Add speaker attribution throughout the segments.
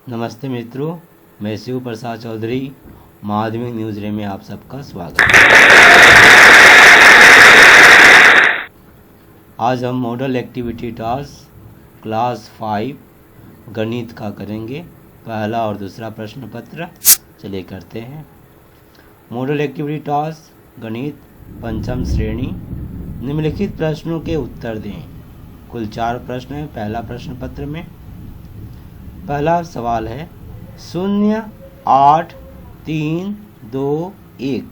Speaker 1: नमस्ते मित्रों, मैं शिव प्रसाद चौधरी माध्यमिक न्यूज़ रे में आप सबका स्वागत है। आज हम मॉडल एक्टिविटी टास्क क्लास 5 गणित का करेंगे। पहला और दूसरा प्रश्न पत्र चलिए करते हैं। मॉडल एक्टिविटी टास्क गणित पंचम श्रेणी। निम्नलिखित प्रश्नों के उत्तर दें। कुल 4 प्रश्न हैं पहला प्रश्न पत्र में। पहला सवाल है 0, 8, 3, 2, 1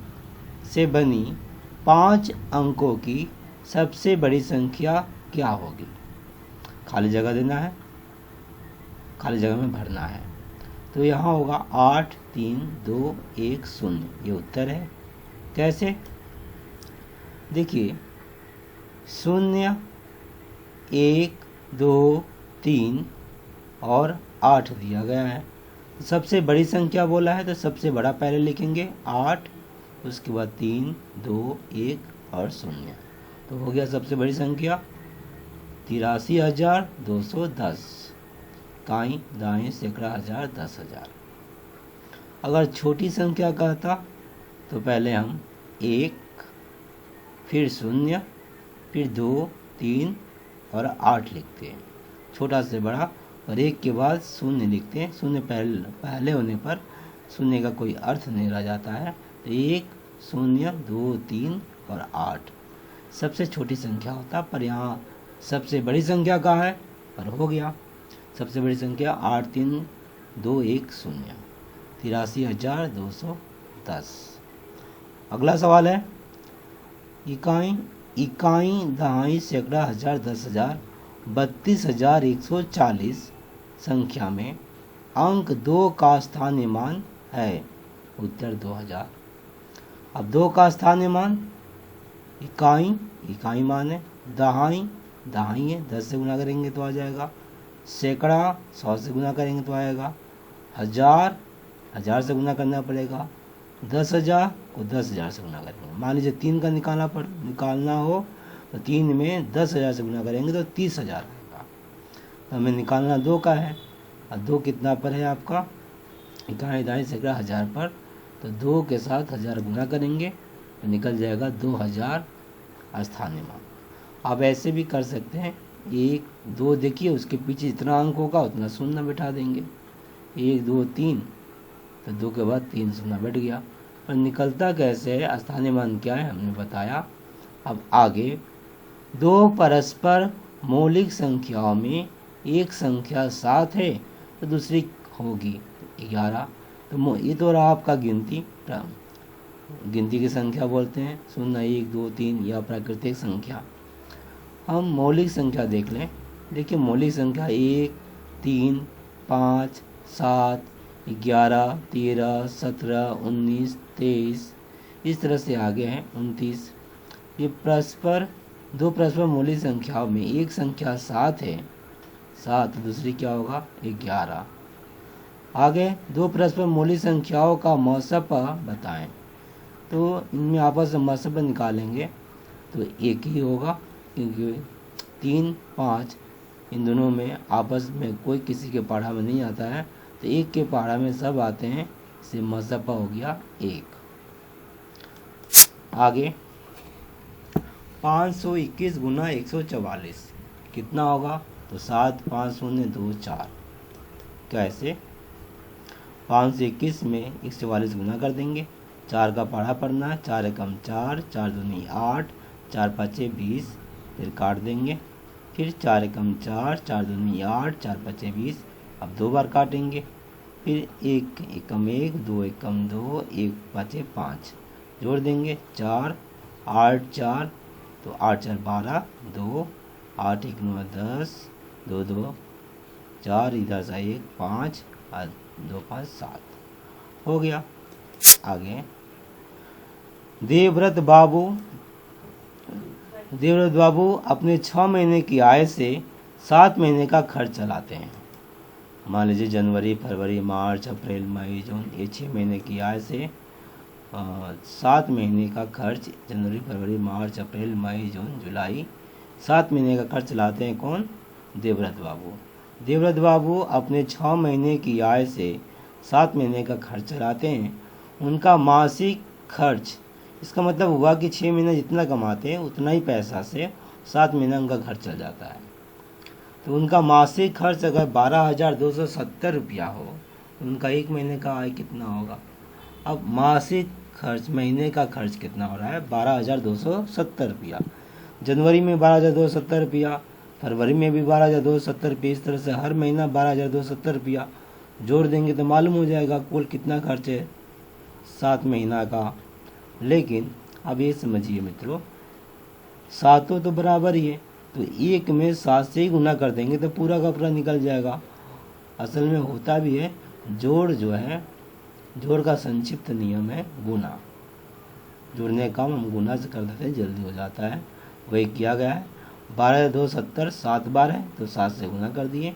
Speaker 1: से बनी 5 अंकों की सबसे बड़ी संख्या क्या होगी। खाली जगह देना है, खाली जगह में भरना है। तो यहाँ होगा 8, 3, 2, 1, 0। ये उत्तर है। कैसे? देखिए 0, 1, 2, 3 और 8 दिया गया है। तो सबसे बड़ी संख्या बोला है तो सबसे बड़ा पहले लिखेंगे 8, उसके बाद 3, 2, 1 और 0। तो हो गया सबसे बड़ी संख्या 83,210। काई दाएं सैकड़ा हजार 10,000। अगर छोटी संख्या कहता तो पहले हम 1, फिर 0, फिर 2, 3 और 8 लिखते हैं छोटा से बड़ा, और 1 के बाद 0 लिखते हैं। 0 पहले होने पर 0 का कोई अर्थ नहीं रह जाता है। तो 1, 0, 2, 3 और 8 सबसे छोटी संख्या होता, पर यहाँ सबसे बड़ी संख्या कहाँ है? पर हो गया सबसे बड़ी संख्या 8, 3, 2, 1, 0 83,210। अगला सवाल है इकाई दहाई सैकड़ा हजार 10,000 32,140 संख्या में अंक 2 का स्थानीय मान है। उत्तर 2000। अब 2 का स्थानीय मान इकाई मान है, दहाई है 10 से गुना करेंगे तो आ जाएगा, सैकड़ा 100 से गुना करेंगे तो आएगा, हजार से गुना करना पड़ेगा, 10,000 को 10,000 से गुना करेंगे। मान लीजिए 3 का निकालना हो तो 3 में 10,000 से गुना करेंगे तो 30,000 आएगा। तो हमें निकालना 2 का है, और 2 कितना पर है आपका? इकाई दाई सैकड़ा हजार पर, तो 2 के साथ 1000 गुना करेंगे तो निकल जाएगा 2000 स्थानीय मान। आप ऐसे भी कर सकते हैं 1, 2 देखिए उसके पीछे जितना अंक होगा उतना 0 बिठा देंगे। 1, 2, 3 तो 2 के बाद 3 0 बैठ गया। पर निकलता कैसे है? स्थानीय मान क्या है हमने बताया। अब आगे 2 परस्पर मौलिक संख्याओं में एक संख्या 7 है तो दूसरी होगी 11। तो ये तो रहा आपका गिनती की संख्या बोलते हैं 0, 1, 2, 3 या प्राकृतिक संख्या। हम मौलिक संख्या देख लें। देखिए मौलिक संख्या 1, 3, 5, 7, 11, 13, 17, 19, 23 इस तरह से आगे हैं 29। ये दो परस्पर मौलिक संख्याओं में एक संख्या 7 है, 7 दूसरी क्या होगा? 11। आगे 2 परस्पर मौलिक संख्याओं का मौसपा बताएं। तो इनमें आपस में मौसपा निकालेंगे तो एक ही होगा, क्योंकि 3, 5 इन दोनों में आपस में कोई किसी के पहाड़ा में नहीं आता है, तो एक के पहाड़ा में सब आते हैं, इससे मौसपा हो गया 1। आगे 521 गुना 144 कितना होगा? तो 7, 5, 0, 2, 4। कैसे? 521 में 144 गुना कर देंगे, 4 का पढ़ा पड़ना है, 4 एकम 4, 4 दूनी 8, 4 5 20, फिर काट देंगे, फिर 4 एकम 4, 4 दूनी 8, 4 5 20। अब 2 बार काटेंगे, फिर 1 एकम 1, 2 एकम 2, 1 5 5 जोड़ देंगे, 4, 8 4 तो 8 4 12, 2 8 1 9 10, 2 2 4 इधर से 1 5 और 2 5 7 हो गया। आगे देवव्रत बाबू अपने 6 महीने की आय से 7 महीने का खर्च चलाते हैं। मान लीजिए जनवरी, फरवरी, मार्च, अप्रैल, मई, जून ये 6 महीने की आय से 7 महीने का खर्च, जनवरी, फरवरी, मार्च, अप्रैल, मई, जून, जुलाई 7 महीने का खर्च चलाते हैं कौन? देवव्रत बाबू। देवव्रत बाबू अपने 6 महीने की आय से 7 महीने का खर्च चलाते हैं। उनका मासिक खर्च, इसका मतलब हुआ कि 6 महीने जितना कमाते हैं उतना ही पैसा से 7 महीने उनका खर्च चल जाता है। तो उनका मासिक खर्च अगर 12,270 रुपया हो, उनका 1 महीने का आय कितना होगा? अब मासिक खर्च, महीने का खर्च कितना हो रहा है? 12,270 रुपया। जनवरी में 12,270 रुपया, फरवरी में भी 12,270 रुपये, इस तरह से हर महीना 12,270 रुपया जोड़ देंगे तो मालूम हो जाएगा कुल कितना खर्च है 7 महीना का। लेकिन अब ये समझिए मित्रों, सातों तो बराबर ही है, तो 1 में 7 से ही गुना कर देंगे तो पूरा का पूरा निकल जाएगा। असल में होता भी है, जोड़ जो है, जोड़ का संक्षिप्त नियम है गुना। जोड़ने का काम हम गुना से कर देते हैं, जल्दी हो जाता है, वही किया गया है। 12,270 7 बार है तो 7 से गुना कर दिए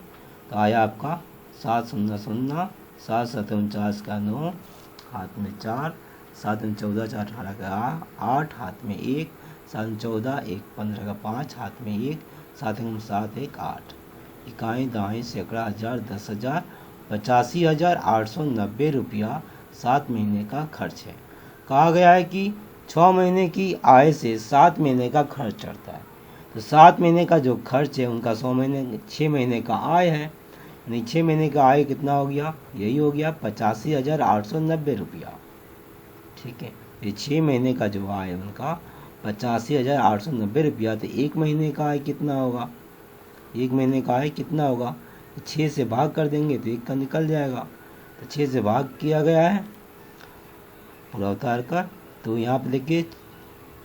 Speaker 1: तो आया आपका 7 0 0, 7 7 49 का 9, हाथ में 4, 7 14 4 18 का 8, हाथ में 1, 7 14 1 15 का 5, हाथ में 1, 7 7 1 8। इकाई दाएँ सैकड़ा हज़ार 10,000 85,890 रुपया 7 महीने का खर्च है। कहा गया है कि 6 महीने की आय से 7 महीने का खर्च चढ़ता है, तो 7 महीने का जो खर्च है उनका 6 महीने का आय है, यानी 6 महीने का आय कितना हो गया? यही हो गया 85,890 रुपया। ठीक है, ये 6 महीने का जो आय है उनका 85,890 रुपया। तो 1 महीने का आय कितना होगा? 1 महीने का आय कितना होगा? 6 से भाग कर देंगे तो 1 का निकल जाएगा। तो 6 से भाग किया गया है पूरा उतार कर, तो यहाँ पे देखिए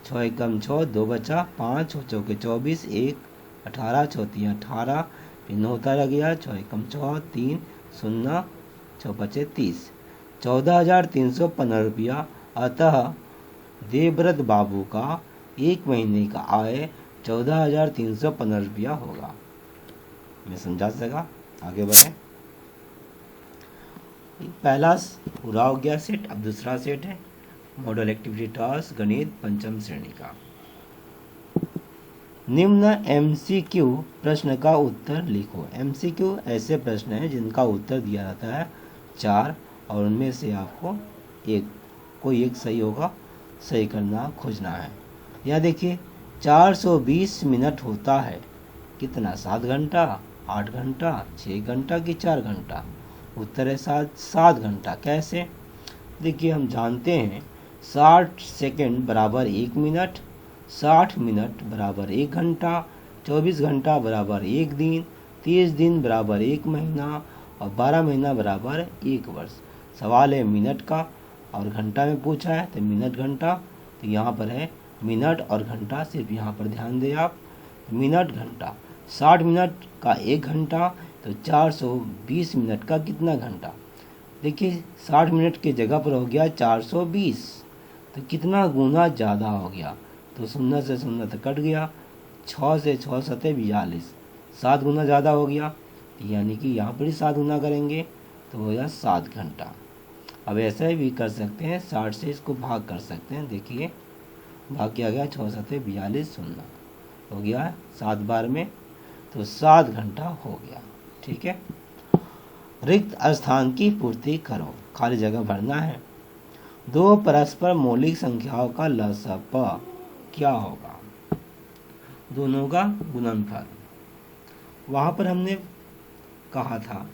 Speaker 1: 6 एकम 6, 2 बचा, 5 चौके 24, 1 18, 6 3 18, फिर 9 उतारा गया, 6 एकम 6, 3 0, 6 बचे 30, 14,315 रुपया। अतः देवव्रत बाबू का 1 महीने का आय 14,315 रुपया होगा। मैं समझा सका? आगे बढ़े। पहला पूरा हो गया सेट, अब दूसरा सेट है मॉडल एक्टिविटी टास्क गणित पंचम श्रेणी का। निम्न MCQ प्रश्न का उत्तर लिखो। MCQ ऐसे प्रश्न हैं जिनका उत्तर दिया जाता है 4 और उनमें से आपको कोई एक सही होगा, सही करना खोजना है। यहाँ देखिए 420 मिनट होता है कितना? 7 घंटा, 8 घंटा, 6 घंटा कि 4 घंटा? उत्तर है 7 घंटा। कैसे? देखिए हम जानते हैं 60 सेकंड बराबर 1 मिनट, 60 मिनट बराबर 1 घंटा, 24 घंटा बराबर 1 दिन, 30 दिन बराबर 1 महीना और 12 महीना बराबर 1 वर्ष। सवाल है मिनट का और घंटा में पूछा है तो मिनट घंटा, तो यहाँ पर है मिनट और घंटा, सिर्फ यहाँ पर ध्यान दें आप, मिनट घंटा। 60 मिनट का 1 घंटा तो 420 मिनट का कितना घंटा? देखिए 60 मिनट की जगह पर हो गया 420, तो कितना गुना ज़्यादा हो गया? तो 0 से 0 तो कट गया, 6 से 6 सते 42, 7 गुना ज़्यादा हो गया, यानी कि यहाँ पर ही 7 गुना करेंगे तो हो गया 7 घंटा। अब ऐसा भी कर सकते हैं, 60 से इसको भाग कर सकते हैं। देखिए भाग किया गया 6 सते 42, 0 हो गया 7 बार में, तो 7 घंटा हो गया। ठीक है, रिक्त स्थान की पूर्ति करो, खाली जगह भरना है। 2 परस्पर मौलिक संख्याओं का लसाअ क्या होगा? दोनों का गुणनफल। वहाँ पर हमने कहा था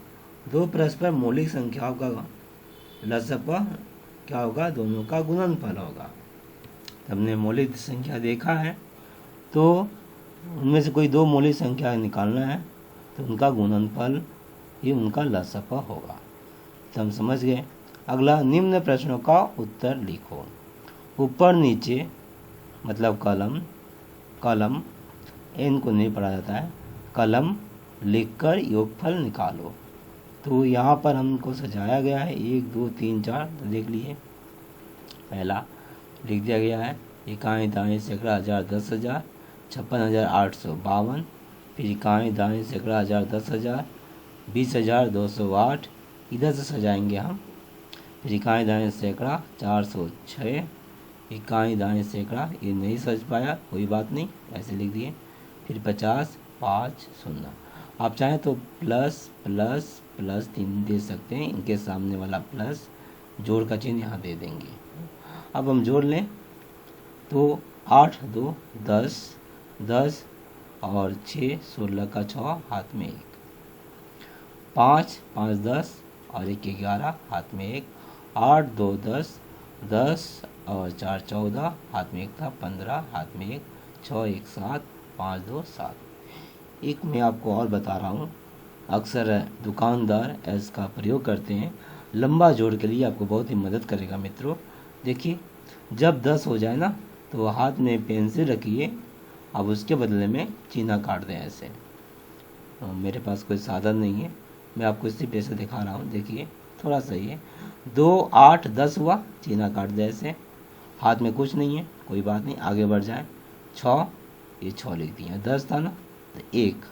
Speaker 1: 2 परस्पर मौलिक संख्याओं का लसाअ क्या होगा? दोनों का गुणनफल होगा। हमने मौलिक संख्या देखा है, तो उनमें से कोई 2 मौलिक संख्या निकालना है तो उनका गुणनफल ही उनका लसाअ होगा। तो हम समझ गए। अगला, निम्न प्रश्नों का उत्तर लिखो। ऊपर नीचे मतलब कलम एन को नहीं पढ़ा जाता है, कलम लिखकर योगफल निकालो। तो यहाँ पर हमको सजाया गया है 1 2 3 4, तो देख लीजिए। पहला लिख दिया गया है इकाई दाएँ सैकड़ा हज़ार 10,000 56,852, फिर इकाई दाएँ सैकड़ा हज़ार 10,000 20,208, इधर से सजाएंगे हम। फिर इकाई दाएँ सैकड़ा 406, इकाई दाएँ सैकड़ा, ये नहीं सज पाया कोई बात नहीं, ऐसे लिख दिए। फिर 50 5 0, आप चाहें तो प्लस प्लस प्लस 3 दे सकते हैं, इनके सामने वाला प्लस जोड़ का चिन्ह यहाँ दे देंगे। अब हम जोड़ लें तो 8 2 10, 10 और 6 16 का 6 हाथ में 1, 5 5 10 और 1 11 हाथ में 1, 8 2 10, 10 और 4 14 हाथ में 1 था, 15 हाथ में 1, 6 1 7, 5 2 7। एक मैं आपको और बता रहा हूँ, अक्सर दुकानदार इसका प्रयोग करते हैं, लंबा जोड़ के लिए आपको बहुत ही मदद करेगा मित्रों। देखिए जब 10 हो जाए ना तो हाथ में पेंसिल रखिए, अब उसके बदले में चीना काट दें ऐसे। मेरे पास कोई साधन नहीं है, मैं आपको इसी पे से दिखा रहा हूँ। देखिए थोड़ा सही है, 2 8 10 हुआ, चीना काट दे ऐसे, हाथ में कुछ नहीं है, कोई बात नहीं, आगे बढ़ जाए। 6 ये 6 लिख दिया, 10 था ना तो 1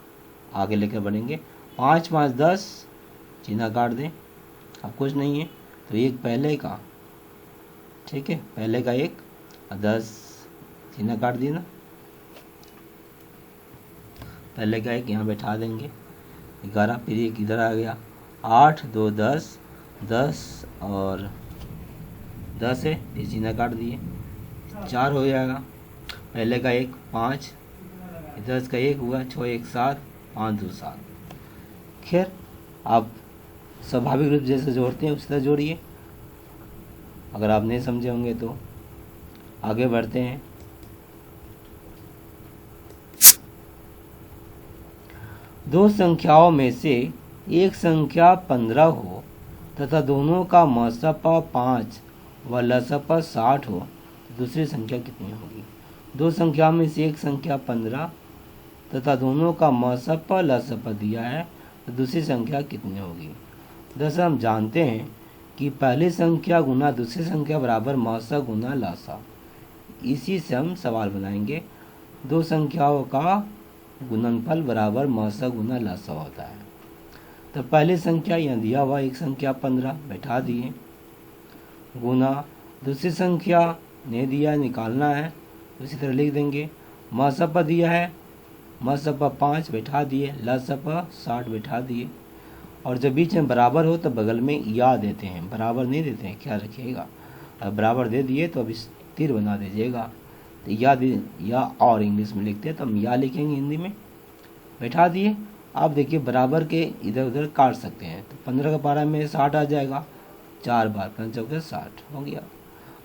Speaker 1: आगे लेकर बढ़ेंगे, 5 5 10 चीना काट दें, अब कुछ नहीं है तो 1 पहले का, ठीक है, पहले का 1 और 10 चीना काट दिया ना, पहले का 1 यहाँ बैठा देंगे, 11 फिर 1 इधर आ गया, 8 2 10, 10 और 10 है ये चीना काट दिए, 4 हो जाएगा, पहले का 1 5, 10 का 1 हुआ, 6 1 7, 5 2 7। खैर आप स्वाभाविक रूप जैसे जोड़ते हैं उसी तरह जोड़िए, अगर आप नहीं समझे होंगे तो आगे बढ़ते हैं। दो संख्याओं में से एक संख्या 15 हो तथा दोनों का मसपा 5 व लसपा 60 हो तो दूसरी संख्या कितनी होगी। दो संख्याओं में से एक संख्या 15 तथा दोनों का मसपा लसपा दिया है तो दूसरी संख्या कितनी होगी। दरअसल हम जानते हैं कि पहली संख्या गुना दूसरी संख्या बराबर मसा गुना लासा, इसी से हम सवाल बनाएंगे। दो संख्याओं का गुणनफल बराबर मसा गुना लासा होता है। तो पहली संख्या यहाँ दिया हुआ एक संख्या 15 बैठा दिए, गुना दूसरी संख्या नहीं दिया निकालना है तो इसी तरह लिख देंगे। मसपा दिया है, मसपा 5 बैठा दिए, लसपा 60 बैठा दिए, और जब बीच में बराबर हो तो बगल में या देते हैं, बराबर नहीं देते हैं, क्या रखिएगा। अब बराबर दे दिए तो अब इस तीर बना दीजिएगा, तो या और इंग्लिश में लिखते हैं तो हम या लिखेंगे हिंदी में, बैठा दिए। आप देखिए बराबर के इधर उधर काट सकते हैं, तो 15 का 12 में 60 आ जाएगा, 4 बार 5 चौके 60 हो गया।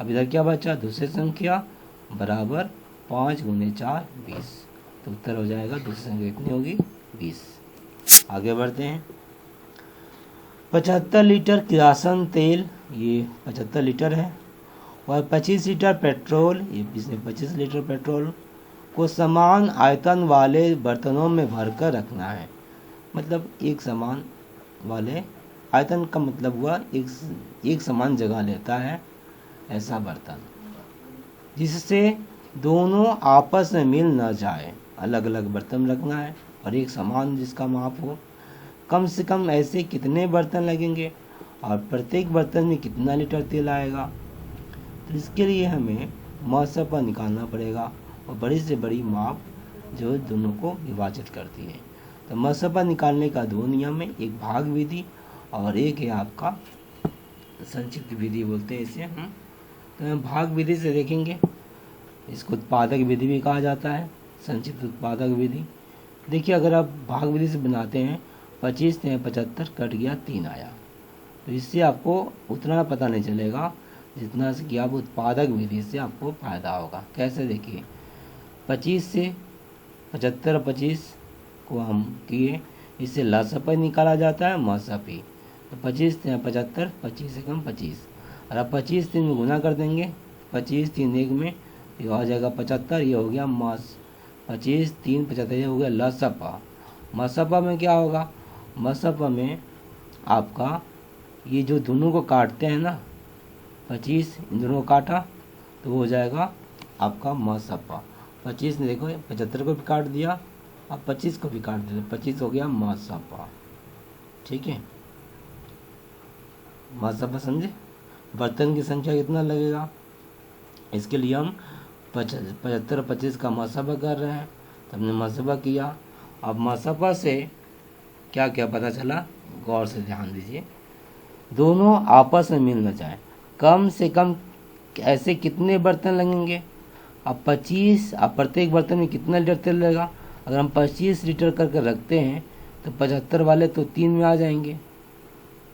Speaker 1: अब इधर क्या बचा, दूसरी संख्या बराबर 5 गुने 4 20, तो उत्तर हो जाएगा दूसरी संख्या कितनी होगी 20। आगे बढ़ते हैं। 75 लीटर किरासन तेल, ये 75 लीटर है, और 25 लीटर पेट्रोल, ये इसमें 25 लीटर पेट्रोल को समान आयतन वाले बर्तनों में भरकर रखना है। मतलब एक समान वाले, आयतन का मतलब हुआ एक समान जगह लेता है ऐसा बर्तन, जिससे दोनों आपस में मिल न जाए। अलग अलग बर्तन रखना है और एक समान जिसका माप हो। कम से कम ऐसे कितने बर्तन लगेंगे और प्रत्येक बर्तन में कितना लीटर तेल आएगा, तो इसके लिए हमें मसपा निकालना पड़ेगा और बड़ी से बड़ी माप जो दोनों को विभाजित करती है। तो मसपा निकालने का दो नियम है, एक भाग विधि और एक है आपका संक्षिप्त विधि बोलते हैं इसे हम। तो हम भाग विधि से देखेंगे, इसको उत्पादक विधि भी कहा जाता है, संक्षिप्त उत्पादक विधि। देखिए अगर आप भाग विधि से बनाते हैं, 25 से 75 कट गया 3 आया, तो इससे आपको उतना पता नहीं चलेगा जितना कि आप उत्पादक विधि से आपको फायदा होगा। कैसे देखिए, 25 से 75 25 को हम किए, इससे लसपा निकाला जाता है मसपी, तो 25 से 75 25 से कम 25, और अब 25 3 में गुना कर देंगे, 25 3 1 में ये हो जाएगा 75, ये हो गया मस 25 3 75, ये हो गया लसपा। मसपा में क्या होगा, मसपा में आपका ये जो दोनों को काटते हैं ना, 25 इन दोनों को काटा तो वो हो जाएगा आपका मसपा। 25 ने देखो 75 को भी काट दिया, अब 25 को भी काट दिया, 25 हो गया मसपा। ठीक है, मसपा समझे। बर्तन की संख्या कितना लगेगा, इसके लिए हम 75 25 का मसपा कर रहे हैं, तो हमने मसपा किया। अब मसपा से क्या क्या पता चला, गौर से ध्यान दीजिए। दोनों आपस में मिल न जाए, कम से कम ऐसे कितने बर्तन लगेंगे। अब 25, अब प्रत्येक बर्तन में कितना लीटर तेल लगेगा। अगर हम 25 लीटर करके रखते हैं तो 75 वाले तो 3 में आ जाएंगे,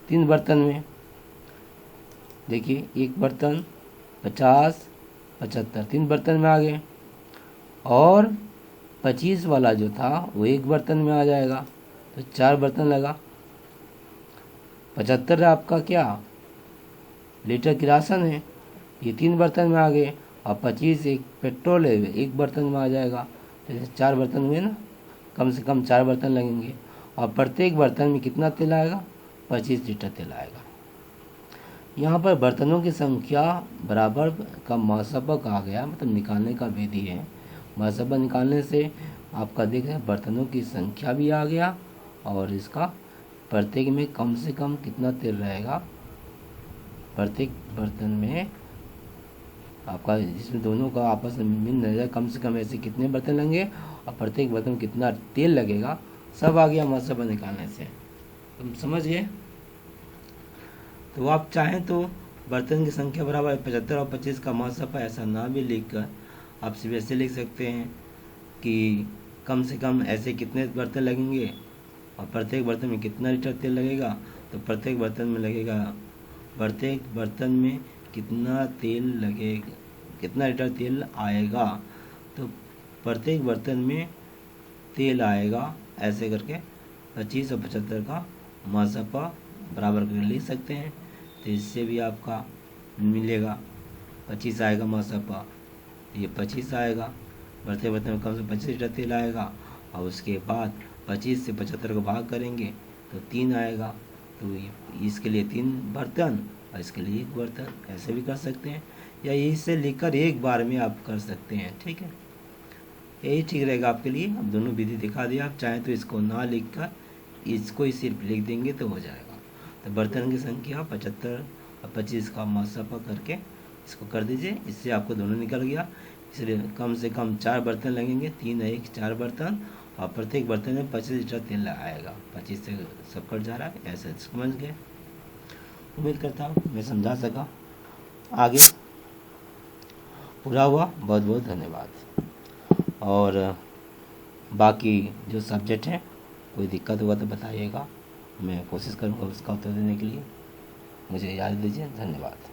Speaker 1: 3 बर्तन में। देखिए एक बर्तन 50, 75, 3 बर्तन में आ गए। और 25 वाला जो था वो एक बर्तन में आ जाएगा, तो 4 बर्तन लगा। 75 आपका क्या लीटर की राशन है, ये 3 बर्तन में आ गए। और 25 एक पेट्रोल है, एक बर्तन में आ जाएगा। जैसे 4 बर्तन हुए ना, कम से कम 4 बर्तन लगेंगे। और प्रत्येक बर्तन में कितना तेल आएगा, 25 लीटर तेल आएगा। यहाँ पर बर्तनों की संख्या बराबर का महसबा कहा गया, मतलब निकालने का विधि है। महसबा निकालने से आपका देख रहे हैं बर्तनों की संख्या भी आ गया, और इसका प्रत्येक में कम से कम कितना तेल रहेगा, प्रत्येक बर्तन में आपका, जिसमें दोनों का आपस में मिल न जाए, कम से कम ऐसे कितने बर्तन लगेंगे और प्रत्येक बर्तन में कितना तेल लगेगा, सब आ गया महसबा निकालने से। तुम समझ गए। तो आप चाहें तो बर्तन की संख्या बराबर 75 और 25 का महसबा ऐसा ना भी लिख कर आप सिर्फ ऐसे लिख सकते हैं कि कम से कम ऐसे कितने बर्तन लगेंगे और प्रत्येक बर्तन में कितना लीटर तेल लगेगा। तो प्रत्येक बर्तन में लगेगा, प्रत्येक बर्तन में कितना तेल लगेगा, कितना लीटर तेल आएगा, तो प्रत्येक बर्तन में तेल आएगा, ऐसे करके 25 और 75 का महसबा बराबर करके लिख सकते हैं। तो इससे भी आपका मिलेगा, 25 आएगा महसबा, ये 25 आएगा, बढ़ते बढ़ते में कम से 25 लीटर तेल आएगा। और उसके बाद 25 से 75 को भाग करेंगे तो 3 आएगा। तो इसके लिए 3 बर्तन और इसके लिए 1 बर्तन, ऐसे भी कर सकते हैं, या यही से लिखकर एक बार में आप कर सकते हैं। ठीक है, यही ठीक रहेगा आपके लिए। अब दोनों विधि दिखा दिया, आप चाहें तो इसको ना लिख कर इसको ही सिर्फ लिख देंगे तो हो जाएगा। तो बर्तन की संख्या 75 और 25 का महसबा करके इसको कर दीजिए, इससे आपको दोनों निकल गया। इसलिए कम से कम 4 बर्तन लगेंगे, 3 1 4 बर्तन, और प्रत्येक बर्तन में 25 लीटर तेल आएगा। 25 से सब कट जा रहा है, ऐसे समझ गए। उम्मीद करता हूँ मैं समझा सका। आगे पूरा हुआ, बहुत बहुत धन्यवाद। और बाकी जो सब्जेक्ट है कोई दिक्कत हुआ तो बताइएगा, मैं कोशिश करूँगा उसका उत्तर देने के लिए। मुझे याद दीजिए, धन्यवाद।